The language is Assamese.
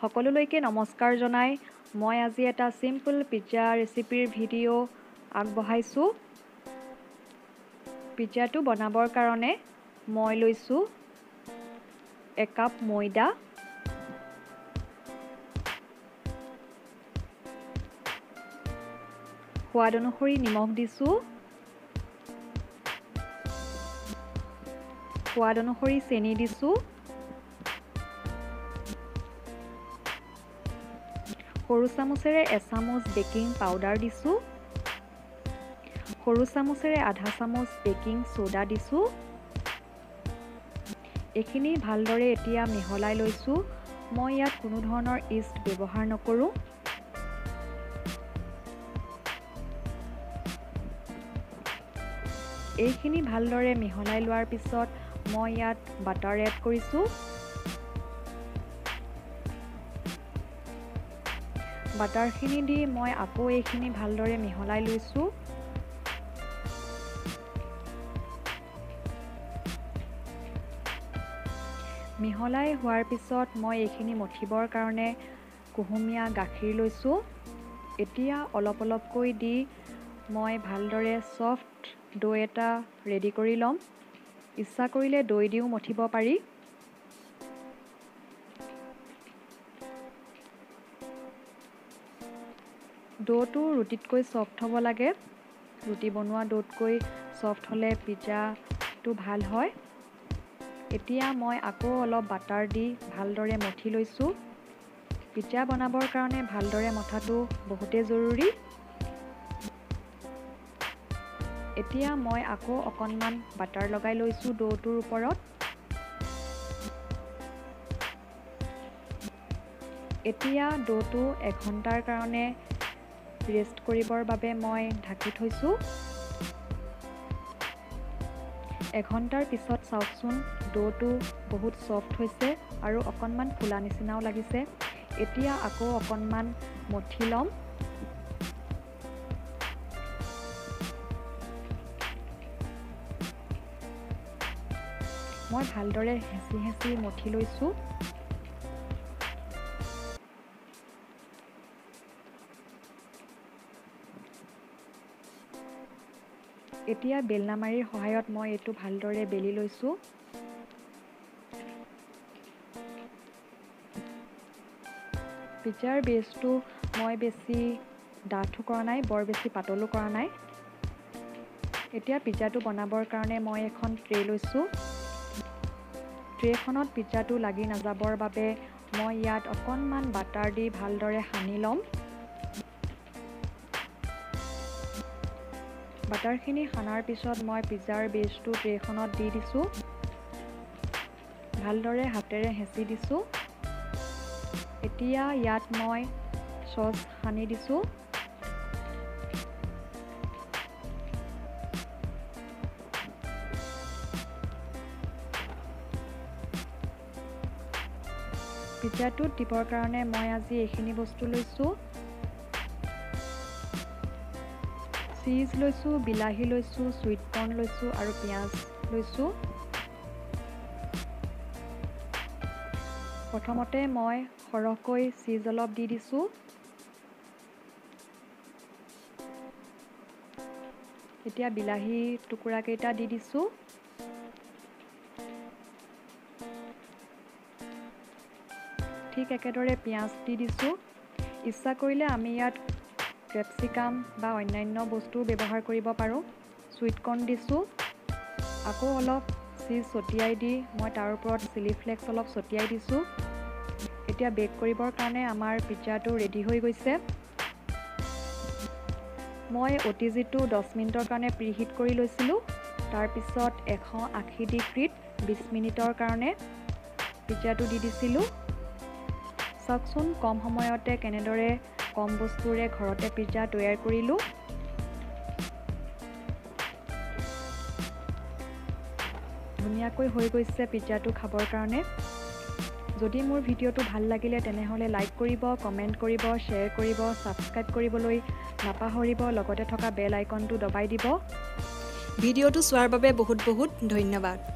সকলোলৈকে নমস্কাৰ জনাই মই আজি এটা সিম্পল পিজ্জা ৰেচিপিৰ ভিডিঅ' আগবঢ়াইছোঁ। পিজ্জাটো বনাবৰ কাৰণে মই লৈছোঁ 1 কাপ ময়দা, সোৱাদ অনুসৰি নিমখ দিছোঁ, সোৱাদ অনুসৰি চেনি দিছোঁ, সৰু চামুচেৰে 1 চামুচ বেকিং পাউডাৰ দিছোঁ, সৰু চামুচেৰে আধা চামুচ বেকিং সোডা দিছোঁ। এইখিনি ভালদৰে এতিয়া মিহলাই লৈছোঁ। মই ইয়াত কোনো ধৰণৰ ইষ্ট ব্যৱহাৰ নকৰোঁ। এইখিনি ভালদৰে মিহলাই লোৱাৰ পিছত মই ইয়াত বাটাৰ এড কৰিছোঁ। বাটাৰখিনি দি মই আকৌ এইখিনি ভালদৰে মিহলাই লৈছোঁ। মিহলাই হোৱাৰ পিছত মই এইখিনি মঠিবৰ কাৰণে কুহুমীয়া গাখীৰ লৈছোঁ। এতিয়া অলপ অলপকৈ দি মই ভালদৰে সফ্ট দৈ এটা ৰেডি কৰি ল'ম। ইচ্ছা কৰিলে দৈ দিও মঠিব পাৰি। ডোটো ৰুটিতকৈ সফ্ট হ'ব লাগে। ৰুটি বনোৱা ডোতকৈ সফ্ট হ'লে পিজ্জাটো ভাল হয়। এতিয়া মই আকৌ অলপ বাটাৰ দি ভালদৰে মঠি লৈছোঁ। পিজ্জা বনাবৰ কাৰণে ভালদৰে মঠাটো বহুতেই জৰুৰী। এতিয়া মই আকৌ অকণমান বাটাৰ লগাই লৈছোঁ ডোটোৰ ওপৰত। এতিয়া ডোটো 1 ঘণ্টাৰ কাৰণে ৰেষ্ট কৰিবৰ বাবে মই ঢাকি থৈছোঁ। 1 ঘণ্টাৰ পিছত চাওকচোন ডোটো বহুত সফ্ট হৈছে আৰু অকণমান ফুলা নিচিনাও লাগিছে। এতিয়া আকৌ অকণমান মঠি ল'ম। মই ভালদৰে হেঁচি হেঁচি মঠি লৈছোঁ। এতিয়া বেলনামাৰিৰ সহায়ত মই এইটো ভালদৰে বেলি লৈছোঁ। পিজ্জাৰ বেছটো মই বেছি ডাঠো কৰা নাই, বৰ বেছি পাতলো কৰা নাই। এতিয়া পিজ্জাটো বনাবৰ কাৰণে মই এখন ট্ৰে লৈছোঁ। ট্ৰেখনত পিজ্জাটো লাগি নাযাবৰ বাবে মই ইয়াত অকণমান বাটাৰ দি ভালদৰে সানি ল'ম। বাটাৰখিনি সানাৰ পিছত মই পিজ্জাৰ বেছটো ট্ৰেখনত দি দিছোঁ। ভালদৰে হাতেৰে হেঁচি দিছোঁ। এতিয়া ইয়াত মই চচ সানি দিছোঁ। পিজ্জাটোত দিবৰ কাৰণে মই আজি এইখিনি বস্তু লৈছোঁ। চীজ লৈছোঁ, বিলাহী লৈছোঁ, সুইট কৰ্ণ লৈছোঁ আৰু পিঁয়াজ লৈছোঁ। প্ৰথমতে মই সৰহকৈ চীজ অলপ দি দিছোঁ। এতিয়া বিলাহী টুকুৰাকেইটা দি দিছোঁ। ঠিক একেদৰে পিঁয়াজ দি দিছোঁ। ইচ্ছা কৰিলে আমি ইয়াত কেপচিকাম বা অন্যান্য বস্তু ব্যৱহাৰ কৰিব পাৰোঁ। সুইট কৰ্ণ দিছোঁ। আকৌ অলপ চীজ ছটিয়াই দি মই তাৰ ওপৰত চিলি ফ্লেক্স অলপ ছটিয়াই দিছোঁ। এতিয়া বেক কৰিবৰ কাৰণে আমাৰ পিজ্জাটো ৰেডি হৈ গৈছে। মই OTGটো 10 মিনিটৰ কাৰণে প্ৰিহিট কৰি লৈছিলোঁ। তাৰপিছত 180 ডিগ্ৰীত 20 মিনিটৰ কাৰণে পিজ্জাটো দি দিছিলোঁ। চাওকচোন কম সময়তে কেনেদৰে কম বস্তুৰে ঘৰতে পিজ্জা তৈয়াৰ কৰিলোঁ। ধুনীয়াকৈ হৈ গৈছে পিজ্জাটো খাবৰ কাৰণে। যদি মোৰ ভিডিঅ'টো ভাল লাগিলে তেনেহ'লে লাইক কৰিব, কমেণ্ট কৰিব, শ্বেয়াৰ কৰিব, ছাবস্ক্ৰাইব কৰিবলৈ নাপাহৰিব। লগতে থকা বেল আইকনটো দবাই দিব। ভিডিঅ'টো চোৱাৰ বাবে বহুত বহুত ধন্যবাদ।